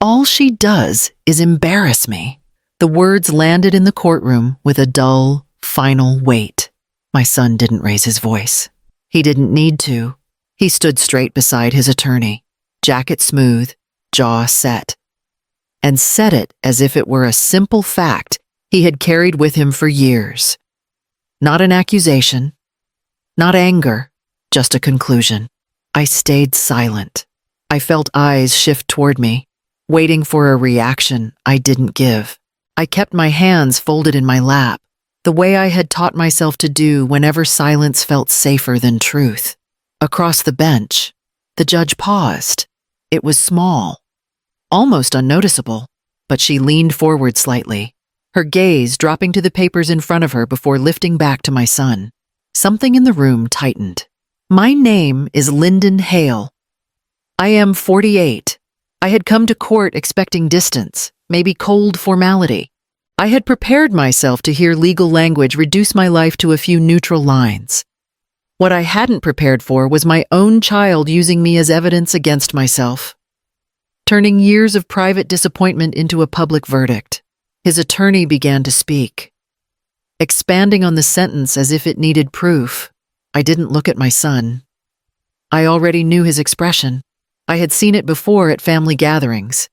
All she does is embarrass me. The words landed in the courtroom with a dull, final weight. My son didn't raise his voice. He didn't need to. He stood straight beside his attorney, jacket smooth, jaw set, and said it as if it were a simple fact he had carried with him for years. Not an accusation, not anger, just a conclusion. I stayed silent. I felt eyes shift toward me, waiting for a reaction I didn't give. I kept my hands folded in my lap, the way I had taught myself to do whenever silence felt safer than truth. Across the bench, the judge paused. It was small, almost unnoticeable, but she leaned forward slightly, her gaze dropping to the papers in front of her before lifting back to my son. Something in the room tightened. My name is Lyndon Hale. I am 48. I had come to court expecting distance, maybe cold formality. I had prepared myself to hear legal language reduce my life to a few neutral lines. What I hadn't prepared for was my own child using me as evidence against myself, turning years of private disappointment into a public verdict. His attorney began to speak, expanding on the sentence as if it needed proof. I didn't look at my son. I already knew his expression. I had seen it before at family gatherings,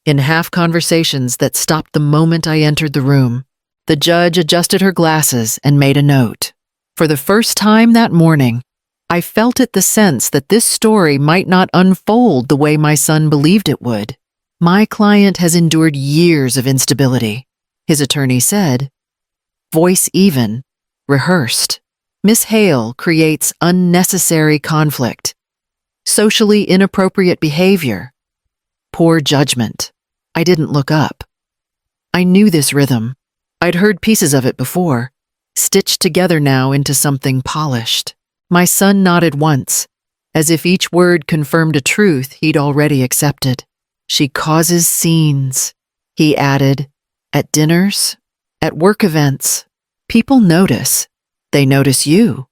in half conversations that stopped the moment I entered the room. The judge adjusted her glasses and made a note. For the first time that morning, I felt the sense that this story might not unfold the way my son believed it would. My client has endured years of instability, his attorney said, voice even, rehearsed. Miss Hale creates unnecessary conflict, socially inappropriate behavior, poor judgment. I didn't look up. I knew this rhythm. I'd heard pieces of it before, stitched together now into something polished. My son nodded once, as if each word confirmed a truth he'd already accepted. She causes scenes, he added, at dinners, at work events. People notice. They notice you,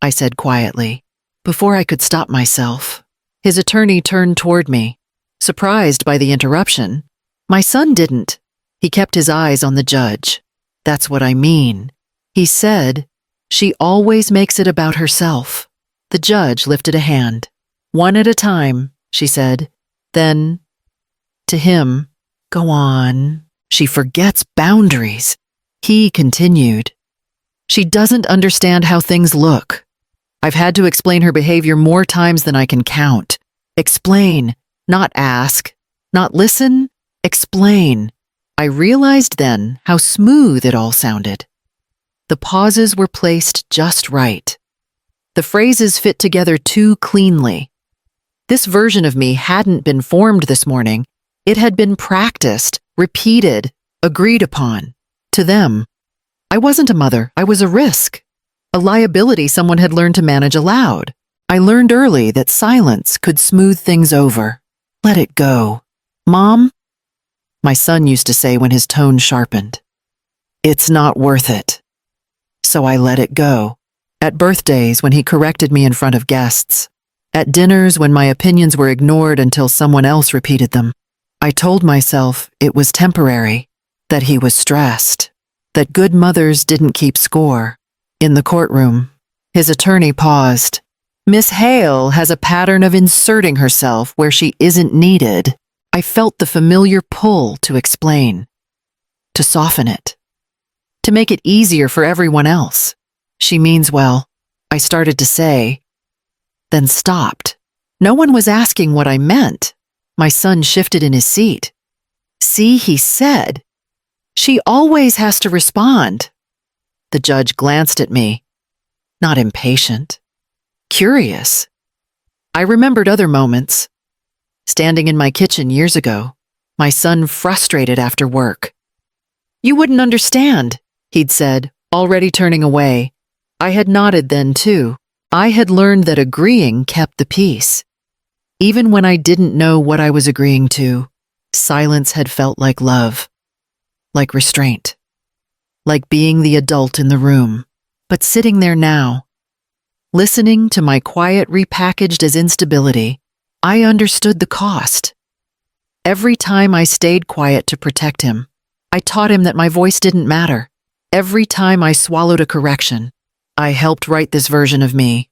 I said quietly, before I could stop myself. His attorney turned toward me, surprised by the interruption. My son didn't. He kept his eyes on the judge. That's what I mean. He said, she always makes it about herself. The judge lifted a hand. One at a time, she said. Then, to him, go on. She forgets boundaries. He continued. She doesn't understand how things look. I've had to explain her behavior more times than I can count. Explain, not ask, not listen, explain. I realized then how smooth it all sounded. The pauses were placed just right. The phrases fit together too cleanly. This version of me hadn't been formed this morning. It had been practiced, repeated, agreed upon. To them, I wasn't a mother, I was a risk. A liability someone had learned to manage aloud. I learned early that silence could smooth things over. Let it go. Mom? My son used to say when his tone sharpened. It's not worth it. So I let it go. At birthdays when he corrected me in front of guests. At dinners when my opinions were ignored until someone else repeated them. I told myself it was temporary, that he was stressed, that good mothers didn't keep score. In the courtroom, his attorney paused. Miss Hale has a pattern of inserting herself where she isn't needed. I felt the familiar pull to explain, to soften it, to make it easier for everyone else. She means well, I started to say, then stopped. No one was asking what I meant. My son shifted in his seat. See, he said, she always has to respond. The judge glanced at me, not impatient, curious. I remembered other moments. Standing in my kitchen years ago, my son frustrated after work. You wouldn't understand, he'd said, already turning away. I had nodded then, too. I had learned that agreeing kept the peace. Even when I didn't know what I was agreeing to, silence had felt like love, like restraint, like being the adult in the room. But sitting there now, listening to my quiet repackaged as instability, I understood the cost. Every time I stayed quiet to protect him, I taught him that my voice didn't matter. Every time I swallowed a correction, I helped write this version of me.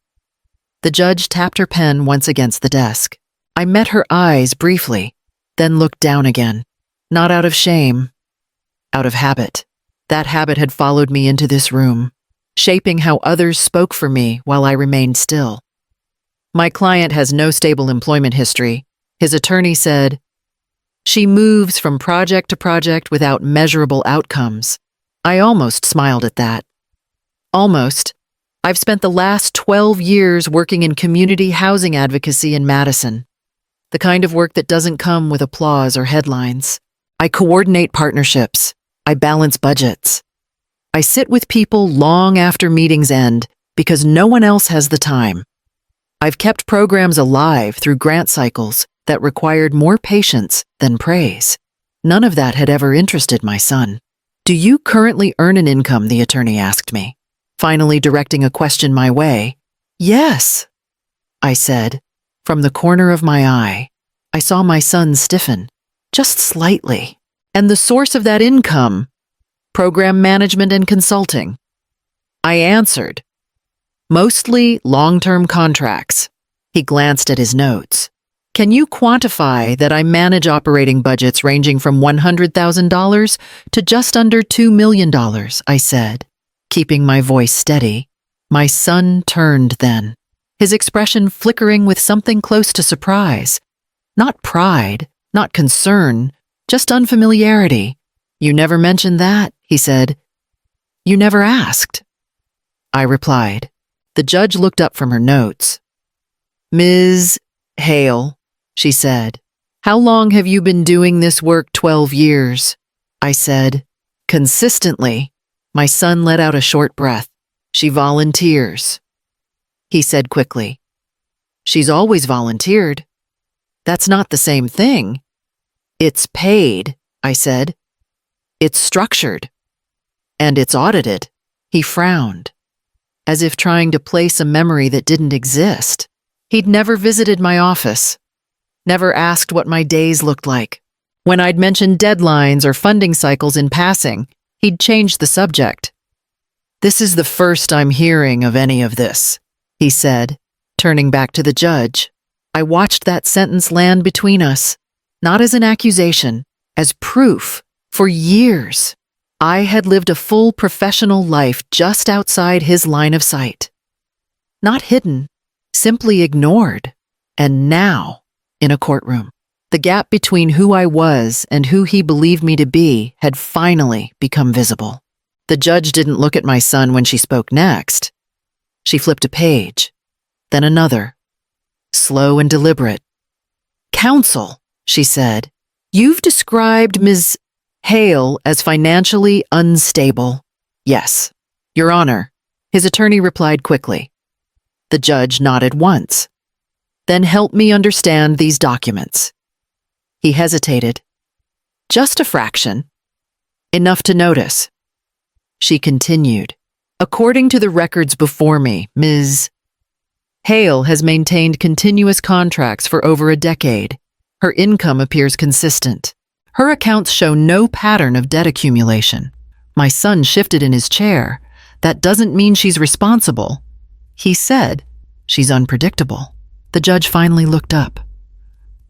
The judge tapped her pen once against the desk. I met her eyes briefly, then looked down again. Not out of shame, out of habit. That habit had followed me into this room, shaping how others spoke for me while I remained still. My client has no stable employment history. His attorney said, "She moves from project to project without measurable outcomes." I almost smiled at that. Almost. I've spent the last 12 years working in community housing advocacy in Madison. The kind of work that doesn't come with applause or headlines. I coordinate partnerships. I balance budgets. I sit with people long after meetings end because no one else has the time. I've kept programs alive through grant cycles that required more patience than praise. None of that had ever interested my son. "Do you currently earn an income?" the attorney asked me, finally directing a question my way. "Yes," I said. From the corner of my eye, I saw my son stiffen, just slightly. "And the source of that income?" "Program management and consulting." I answered. "Mostly long-term contracts." He glanced at his notes. "Can you quantify that I manage operating budgets ranging from $100,000 to just under $2 million, I said, keeping my voice steady. My son turned then, his expression flickering with something close to surprise. Not pride, not concern, just unfamiliarity. "You never mentioned that," he said. "You never asked." I replied. The judge looked up from her notes. "Ms. Hale," she said, "how long have you been doing this work?" 12 years. I said, "Consistently." My son let out a short breath. "She volunteers." He said quickly, "She's always volunteered." "That's not the same thing." "It's paid," I said. "It's structured. And it's audited." He frowned, as if trying to place a memory that didn't exist. He'd never visited my office, never asked what my days looked like. When I'd mentioned deadlines or funding cycles in passing, he'd changed the subject. "This is the first I'm hearing of any of this," he said, turning back to the judge. I watched that sentence land between us, not as an accusation, as proof. For years, I had lived a full professional life just outside his line of sight. Not hidden, simply ignored. And now, in a courtroom, the gap between who I was and who he believed me to be had finally become visible. The judge didn't look at my son when she spoke next. She flipped a page, then another, slow and deliberate. "Counsel," she said, "you've described Ms. Hale as financially unstable." "Yes, Your Honor," his attorney replied quickly. The judge nodded once. "Then help me understand these documents." He hesitated. "Just a fraction. Enough to notice." She continued. "According to the records before me, Ms. Hale has maintained continuous contracts for over a decade. Her income appears consistent. Her accounts show no pattern of debt accumulation." My son shifted in his chair. "That doesn't mean she's responsible." He said, "She's unpredictable." The judge finally looked up.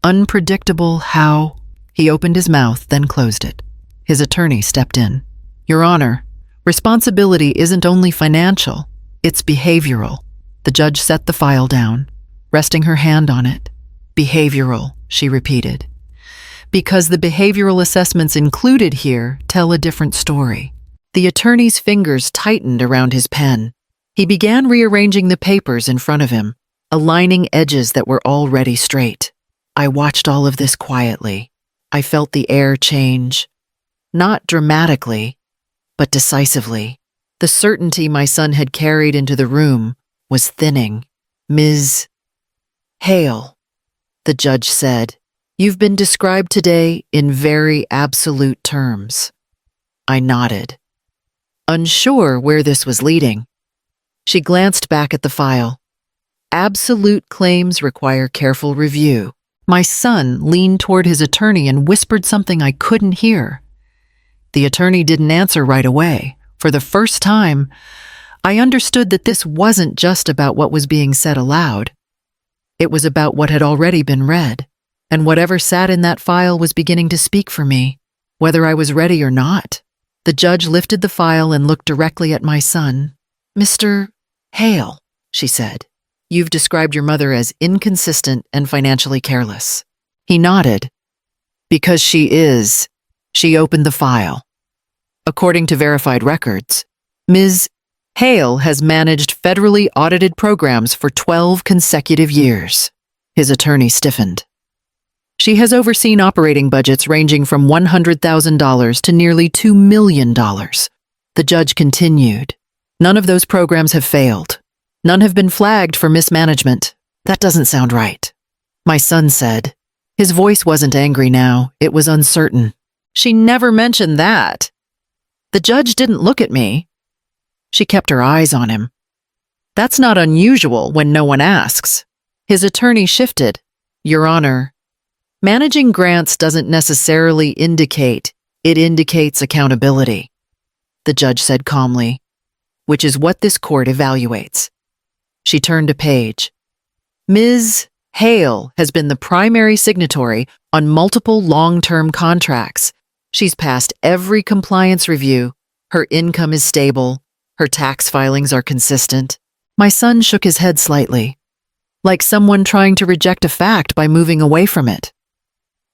"Unpredictable how?" He opened his mouth, then closed it. His attorney stepped in. "Your Honor, responsibility isn't only financial, it's behavioral." The judge set the file down, resting her hand on it. "Behavioral," she repeated. "Because the behavioral assessments included here tell a different story." The attorney's fingers tightened around his pen. He began rearranging the papers in front of him, aligning edges that were already straight. I watched all of this quietly. I felt the air change. Not dramatically, but decisively. The certainty my son had carried into the room was thinning. "Ms. Hale," the judge said, "you've been described today in very absolute terms." I nodded, unsure where this was leading. She glanced back at the file. "Absolute claims require careful review. My son leaned toward his attorney and whispered something I couldn't hear. The attorney didn't answer right away. For the first time, I understood that this wasn't just about what was being said aloud. It was about what had already been read, and whatever sat in that file was beginning to speak for me, whether I was ready or not. The judge lifted the file and looked directly at my son. "Mr. Hale," she said, "you've described your mother as inconsistent and financially careless." He nodded. "Because she is." She opened the file. According to verified records, Ms. Hale has managed federally audited programs for 12 consecutive years. His attorney stiffened. She has overseen operating budgets ranging from $100,000 to nearly $2 million. The judge continued. None of those programs have failed. None have been flagged for mismanagement. That doesn't sound right. My son said. His voice wasn't angry now, it was uncertain. She never mentioned that. The judge didn't look at me. She kept her eyes on him. That's not unusual when no one asks. His attorney shifted. Your Honor, managing grants doesn't necessarily indicate, it indicates accountability, the judge said calmly, which is what this court evaluates. She turned a page. Ms. Hale has been the primary signatory on multiple long-term contracts. She's passed every compliance review. Her income is stable. Her tax filings are consistent. My son shook his head slightly, like someone trying to reject a fact by moving away from it.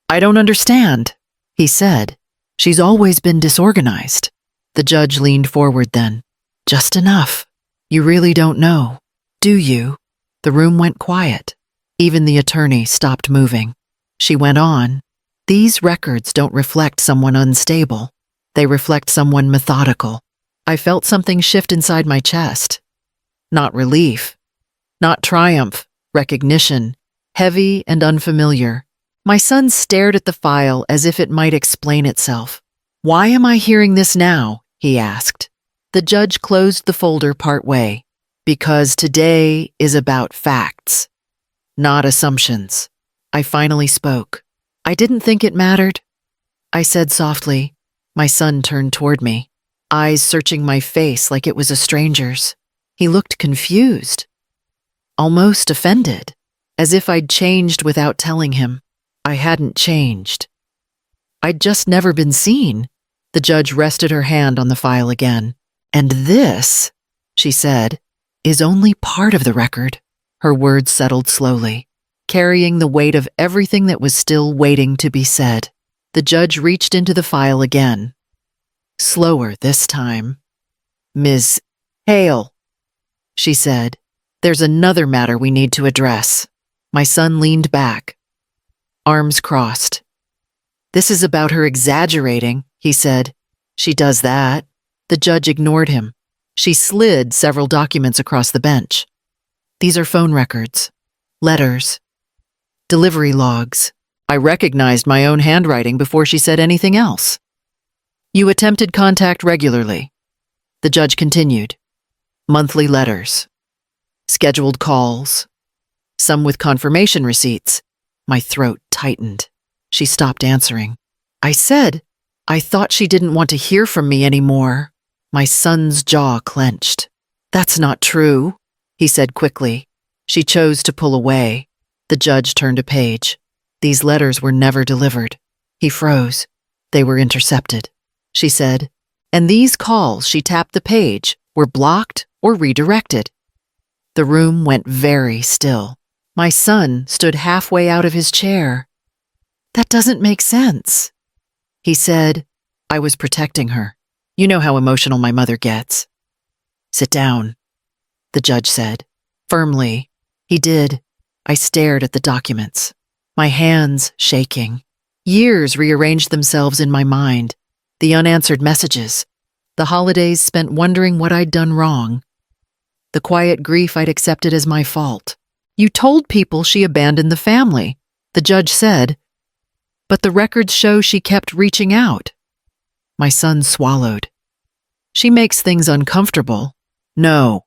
I don't understand, he said. She's always been disorganized. The judge leaned forward then. Just enough. You really don't know, do you? The room went quiet. Even the attorney stopped moving. She went on. These records don't reflect someone unstable. They reflect someone methodical. I felt something shift inside my chest. Not relief. Not triumph. Recognition. Heavy and unfamiliar. My son stared at the file as if it might explain itself. Why am I hearing this now? He asked. The judge closed the folder partway. Because today is about facts, not assumptions. I finally spoke. I didn't think it mattered. I said softly. My son turned toward me, eyes searching my face like it was a stranger's. He looked confused, almost offended, as if I'd changed without telling him. I hadn't changed. I'd just never been seen. The judge rested her hand on the file again. And this, she said, is only part of the record. Her words settled slowly, carrying the weight of everything that was still waiting to be said. The judge reached into the file again. Slower this time. Ms. Hale, she said, there's another matter we need to address. My son leaned back, arms crossed. This is about her exaggerating, he said. She does that. The judge ignored him. She slid several documents across the bench. These are phone records, letters, delivery logs. I recognized my own handwriting before she said anything else. You attempted contact regularly. The judge continued. Monthly letters, scheduled calls, some with confirmation receipts. My throat tightened. She stopped answering. I said, I thought she didn't want to hear from me anymore. My son's jaw clenched. That's not true, he said quickly. She chose to pull away. The judge turned a page. These letters were never delivered. He froze. They were intercepted, she said. And these calls, she tapped the page, were blocked or redirected. The room went very still. My son stood halfway out of his chair. That doesn't make sense. He said, I was protecting her. You know how emotional my mother gets. Sit down, the judge said, firmly. He did. I stared at the documents, my hands shaking. Years rearranged themselves in my mind. The unanswered messages, the holidays spent wondering what I'd done wrong, the quiet grief I'd accepted as my fault. You told people she abandoned the family, the judge said, but the records show she kept reaching out. My son swallowed. She makes things uncomfortable. No,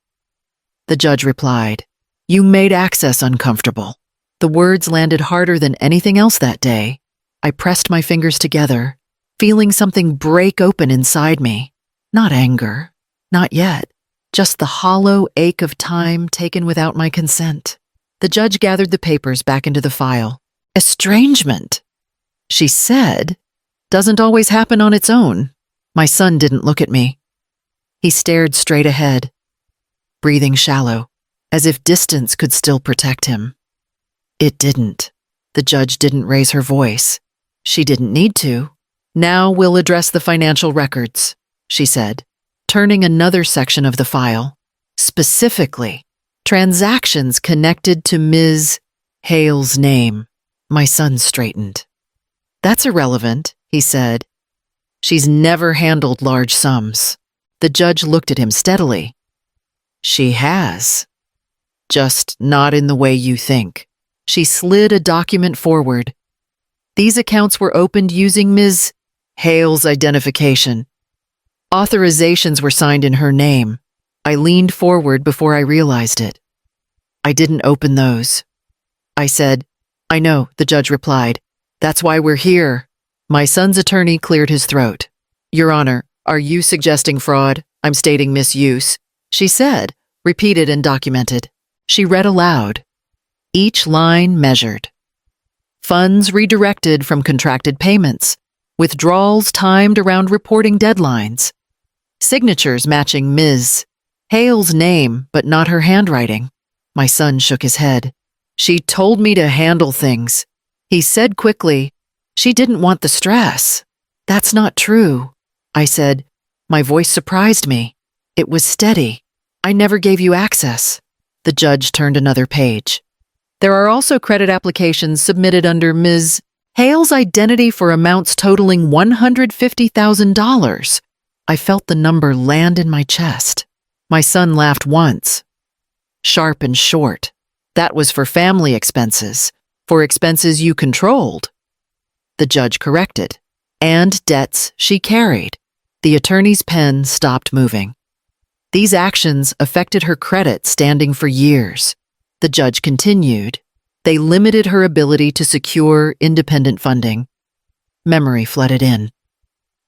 the judge replied. You made access uncomfortable. The words landed harder than anything else that day. I pressed my fingers together, feeling something break open inside me. Not anger, not yet, just the hollow ache of time taken without my consent. The judge gathered the papers back into the file. Estrangement, she said, doesn't always happen on its own. My son didn't look at me. He stared straight ahead, breathing shallow, as if distance could still protect him. It didn't. The judge didn't raise her voice. She didn't need to. Now we'll address the financial records, she said, turning another section of the file. Specifically, transactions connected to Ms. Hale's name. My son straightened. That's irrelevant, he said. She's never handled large sums. The judge looked at him steadily. She has. Just not in the way you think. She slid a document forward. These accounts were opened using Ms. Hale's identification. Authorizations were signed in her name. I leaned forward before I realized it. I didn't open those. I said, I know, the judge replied. That's why we're here. My son's attorney cleared his throat. Your Honor, are you suggesting fraud? I'm stating misuse, she said, repeated and documented. She read aloud. Each line measured. Funds redirected from contracted payments. Withdrawals timed around reporting deadlines. Signatures matching Ms. Hale's name, but not her handwriting. My son shook his head. She told me to handle things. He said quickly, she didn't want the stress. That's not true, I said. My voice surprised me. It was steady. I never gave you access. The judge turned another page. There are also credit applications submitted under Ms. Hale's identity for amounts totaling $150,000. I felt the number land in my chest. My son laughed once. Sharp and short. That was for family expenses, for expenses you controlled. The judge corrected. And debts she carried. The attorney's pen stopped moving. These actions affected her credit standing for years. The judge continued. They limited her ability to secure independent funding. Memory flooded in.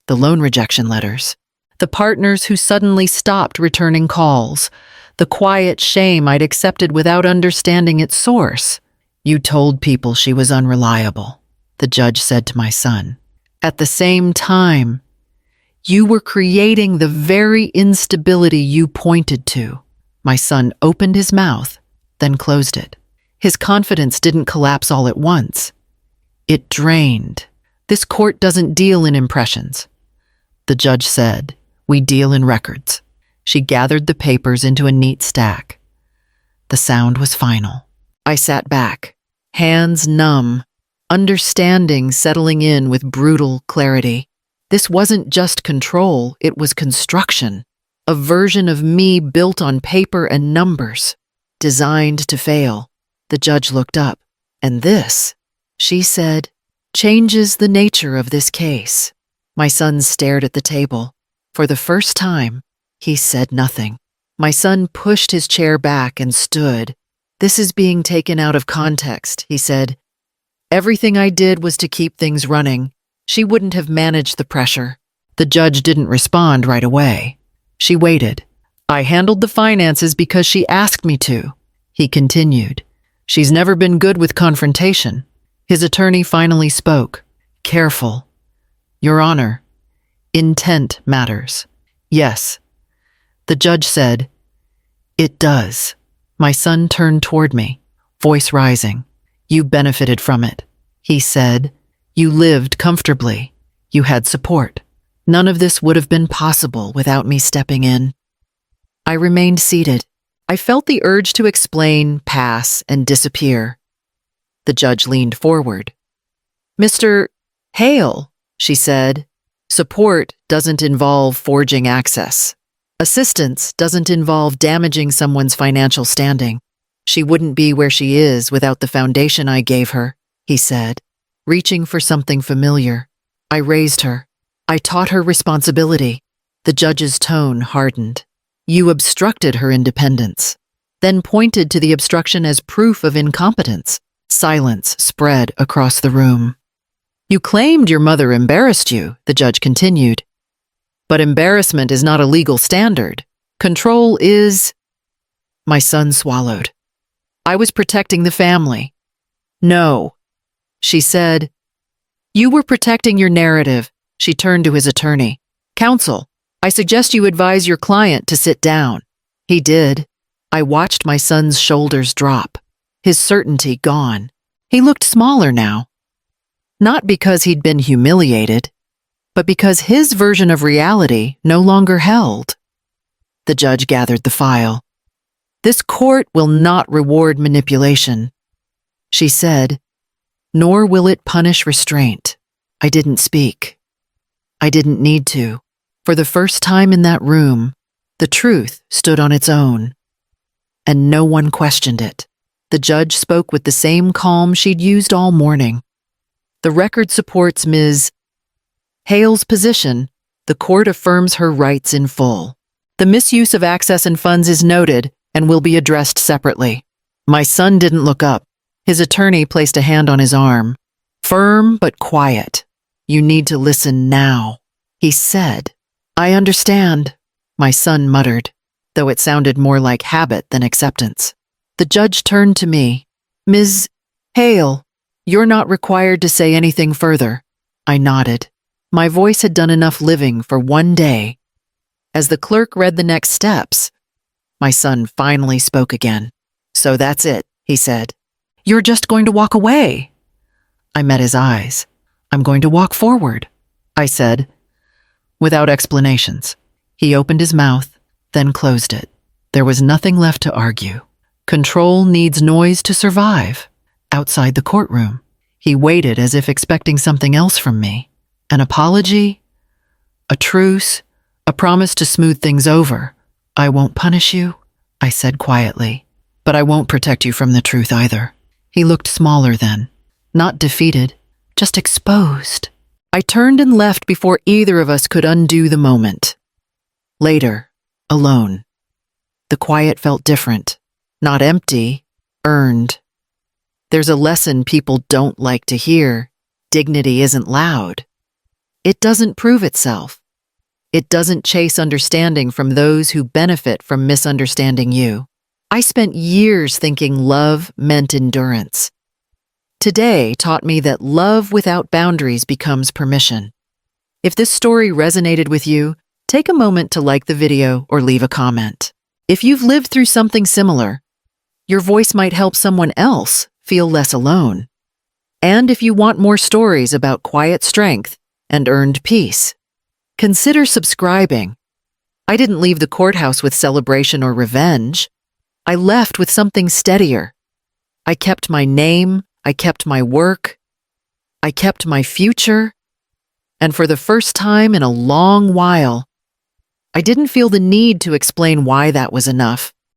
The loan rejection letters. The partners who suddenly stopped returning calls. The quiet shame I'd accepted without understanding its source. You told people she was unreliable, the judge said to my son. At the same time, you were creating the very instability you pointed to. My son opened his mouth, then closed it. His confidence didn't collapse all at once. It drained. This court doesn't deal in impressions. The judge said, we deal in records. She gathered the papers into a neat stack. The sound was final. I sat back, hands numb, understanding settling in with brutal clarity. This wasn't just control, it was construction. A version of me built on paper and numbers, designed to fail. The judge looked up. And this, she said, changes the nature of this case. My son stared at the table. For the first time, he said nothing. My son pushed his chair back and stood. This is being taken out of context, he said. Everything I did was to keep things running. She wouldn't have managed the pressure. The judge didn't respond right away. She waited. I handled the finances because she asked me to. He continued. She's never been good with confrontation. His attorney finally spoke. Careful. Your Honor, intent matters. Yes. The judge said, it does. My son turned toward me, voice rising. You benefited from it. He said, you lived comfortably. You had support. None of this would have been possible without me stepping in. I remained seated. I felt the urge to explain, pass, and disappear. The judge leaned forward. Mr. Hale, she said, support doesn't involve forging access. Assistance doesn't involve damaging someone's financial standing. She wouldn't be where she is without the foundation I gave her, he said, reaching for something familiar. I raised her. I taught her responsibility. The judge's tone hardened. You obstructed her independence, then pointed to the obstruction as proof of incompetence. Silence spread across the room. You claimed your mother embarrassed you, the judge continued. But embarrassment is not a legal standard. Control is... My son swallowed. I was protecting the family. No, she said. You were protecting your narrative. She turned to his attorney. Counsel, I suggest you advise your client to sit down. He did. I watched my son's shoulders drop, his certainty gone. He looked smaller now. Not because he'd been humiliated, but because his version of reality no longer held. The judge gathered the file. This court will not reward manipulation, she said, nor will it punish restraint. I didn't speak. I didn't need to. For the first time in that room, the truth stood on its own. And no one questioned it. The judge spoke with the same calm she'd used all morning. The record supports Ms. Hale's position. The court affirms her rights in full. The misuse of access and funds is noted and will be addressed separately. My son didn't look up. His attorney placed a hand on his arm. Firm but quiet. You need to listen now, he said. I understand, my son muttered, though it sounded more like habit than acceptance. The judge turned to me. Ms. Hale, you're not required to say anything further. I nodded. My voice had done enough living for one day. As the clerk read the next steps, my son finally spoke again. So that's it, he said. You're just going to walk away. I met his eyes. I'm going to walk forward, I said, without explanations. He opened his mouth, then closed it. There was nothing left to argue. Control needs noise to survive. Outside the courtroom, he waited as if expecting something else from me. An apology? A truce? A promise to smooth things over? I won't punish you, I said quietly, but I won't protect you from the truth either. He looked smaller then, not defeated, just exposed. I turned and left before either of us could undo the moment. Later, alone. The quiet felt different, not empty, earned. There's a lesson people don't like to hear. Dignity isn't loud. It doesn't prove itself. It doesn't chase understanding from those who benefit from misunderstanding you. I spent years thinking love meant endurance. Today taught me that love without boundaries becomes permission. If this story resonated with you, take a moment to like the video or leave a comment. If you've lived through something similar, your voice might help someone else feel less alone. And if you want more stories about quiet strength and earned peace, consider subscribing. I didn't leave the courthouse with celebration or revenge. I left with something steadier. I kept my name, I kept my work, I kept my future, and for the first time in a long while, I didn't feel the need to explain why that was enough.